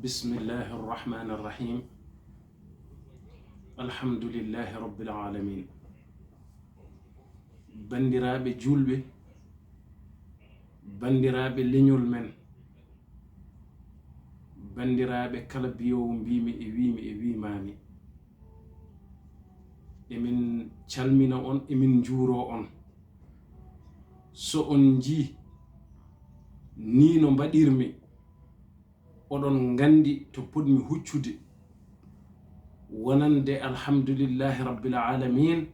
Bismillahi irrahmani irrahim. Alhamdulillahi rabbil alamin. Bandiraɓe julɓe, bandiraɓe leñol men, bandiraɓe kala biyowo mbimi e wimami, emin calmina on, emin juuro on. So on ji ni no mbaɗirmi, oɗon gandi to podmi huccude wonande alhamdulillahi rabbil alamin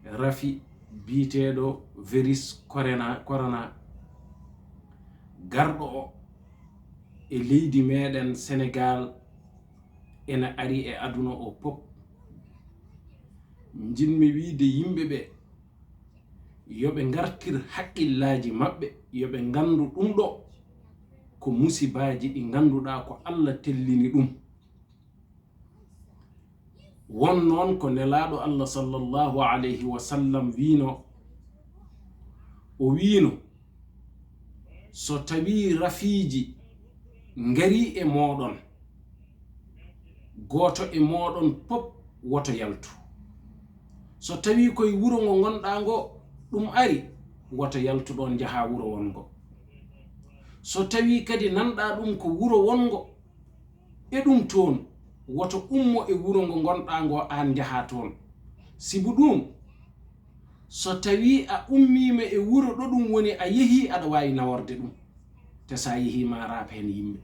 rafi biiteɗo virus corona garɗo o e leydi meɗen Sénégal ena ari e aduna o pop. Jinmi wiide yimɓeɓe yoɓe gartir haqqillaji maɓɓe, yoɓe gandu ɗum ɗo ko musibaji ɗi ganduɗa ko Allah tellini ɗum. Won noon ko nelaɗo Allah sallallahu alayhi wa sallam wino, o wino so tawi rafiji ngari e moɗon, goto e moɗon pop woto yaltu. So tawi koye wuro ngo gonɗa ngo ɗum ari, woto yaltu ɗon jaha wuro wongo. So tawi kadi nanɗa ɗum ko wuro wongo e ɗum toon, woto ummo e wuro ngo gonɗa ngo an jaha toon. Sibu ɗum so tawi a ummima e wuro ɗo ɗum woni a yeehi, aɗa wawi naworde ɗum te sa yeehi ma raap hen yimɓe.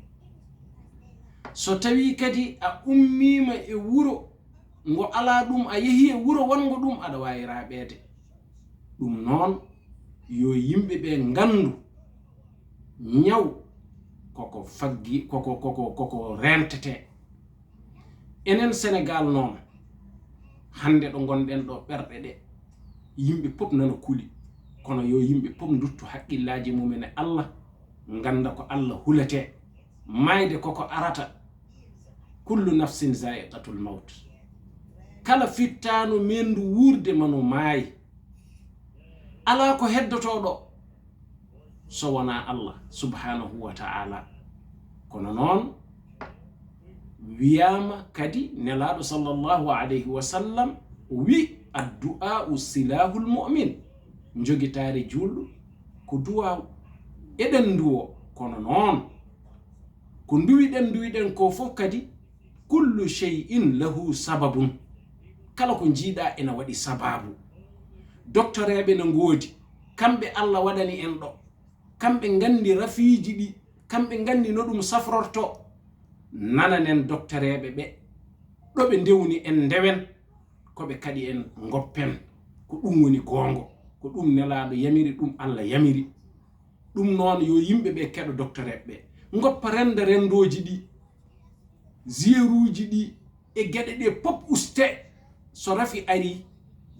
So tawi kadi a ummima e wuro ngo ala ɗum, a yeehi e wuro wongo ɗum, aɗa wawi raɓede. Ɗum noon yo yimɓe ɓe gandu ñaw koko faggi koko rentete. Enen Sénégal noon hande ɗo gonɗen ɗo ɓerɗe ɗe yimɓe pop nana kuli, kono yo yimɓe pop dutto haqqillaji mumen e Allah, ganda ko Allah hulete. Mayde koko arata, kullu nafsin zaiqatul maut. Kala fittano mendu wurde mano maayi. Ala ko heddotoɗo so wona Allah subhanahu wa ta'ala. Kono noon wiyama kadi nelaɗo sallallahu alayhi wa sallam wi addu'a'u silahul mu'min. Jogitare julɗo ko duwaw. Eɗen duwo, kono noon ko duwiɗen ko fof kadi kullu shay'in lahu sababun. Kala ko jiiɗa ena waɗi sababu. Doctoreɓe no ngoodi, kamɓe Allah waɗani en ɗo, kamɓe gandi rafiji ɗi, kamɓe gandi no ɗum safrorto. Nananen doctoreɓe ɓe ɗo ɓe ndewni en ndewen, koɓe kadi en goppen, ko ɗum woni gongo, ko ɗum nelaɗo yamiri, ɗum Allah yamiri. Ɗum noon yo yimɓe ɓe keɗo doctoreɓe ɓe, goppa renda rendoji ɗi, zéruji ɗi e gueɗe ɗe pop uste. So rafi ari,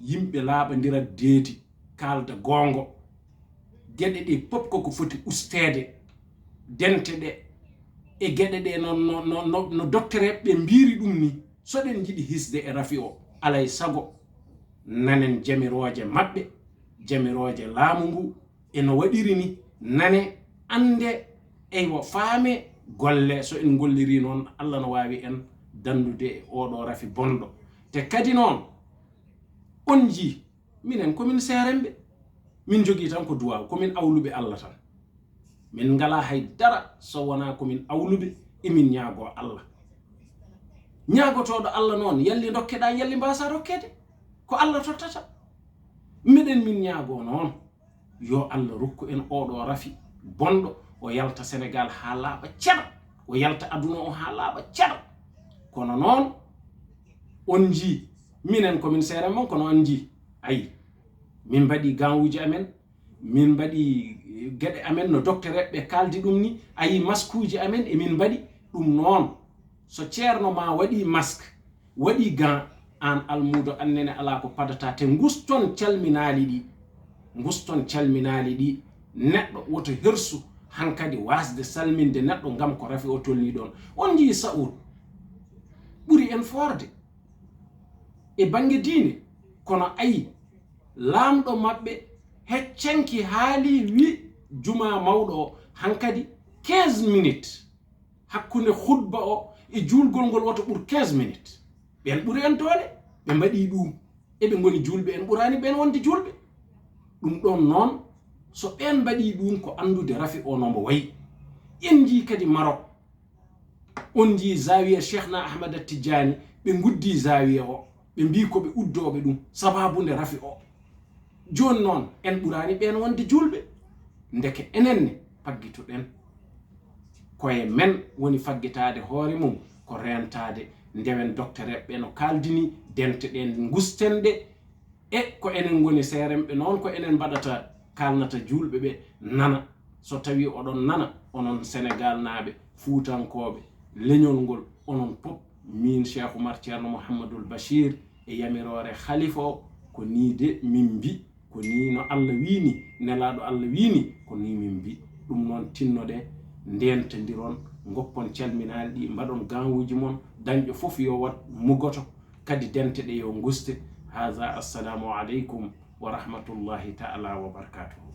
yimɓe laaɓadira deedi, kalda gongo. Gueɗe ɗe pop koko foti ustede, dente ɗe e gueɗe ɗe no doctoreɓe ɓe mbiri ɗum ni. Soɗen jiɗi hisde e rafi o, alay sago nanen jamiroje maɓɓe, jamiroje laamu ngu eno waɗiri ni, nane ande eywa faame golle. So en golliri noon, Allah no wawi en dandude e oɗo rafi bonɗo. Te kadi noon on ji minen komin seremɓe, min jogui tan ko duwaw, komin awluɓe Allah tan. Min ngala haydara so wona komin awluɓe emin ñaago Allah. Ñaagotoɗo Allah noon, yalli dokkeɗa, yalli mbasa rokkede, ko Allah tottata. Miɗen min ñaago noon yo Allah rokku en oɗo rafi bonɗo, o yalta Sénégal ha laaɓa ceɗa, o yalta aduna o ha laaɓa ceɗa. Kono noon on ji minen komin seere mon, kono on ji ayi min mbaɗi ganwuji amen, min mbaɗi gueɗe amen no doctoreɓe ɓe kaldi ɗum ni. Ayi maskuji amen emin mbaɗi ɗum noon. So ceerno ma waɗi masque, waɗi gan, an almudo annene ala ko padata. Te guston calminali ɗi, guston calminali ɗi. Neɗɗo woto hersu hankadi wasde salminde neɗɗo gam ko rafi o tolni ɗon. On ji Saoud ɓuri en forde e bange diine, kono ayi lamɗo maɓɓe heccanki haali wi juma mawɗo o hankadi 15 minutes hakkunde khutba o e julgol ngol woto ɓur 15 minutes ɓen ɓuri en doole ɓe mbaɗi ɗum eɓe ngoni julɓe en ɓurani ɓen wonde julɓe ɗum ɗon noon so ɓen mbaɗi ɗum ko andude rafi o no mbo wayi en ji kadi Maroc on ji zawiya cheikhna ahmada tidiani ɓe guddi zawiya o ɓe mbi ko ɓe uddoɓe ɗum sababude rafi o joni noon en ɓurani ɓen wonde julɓe ndeke enenne paggitoɗen koye men woni faggitade hoore mum ko rentade ndewen docteur ɓe no kaldini dente ɗen gustenɗe e ko enen goni seremɓe noon ko enen mbaɗata kalnata julɓe ɓe nana so tawi oɗon nana onon Sénégal naaɓe fuutankoɓe leñol ngol onon pop min Cheikh Oumar Thierno Mouhamadoul Bachir e yamirore khalifa o ko ni de min mbi ko ni no Allah wini nelaɗo Allah wini ko ni min mbi ɗum noon tinnoɗe ndentodiron goppon calminali ɗi mbaɗon ganwuji mon dañƴo fof yo wat mugoto kadi dente ɗe yo guste. Haza assalamu aleykum wa rahmatullahi ta'ala wa barakatuhu.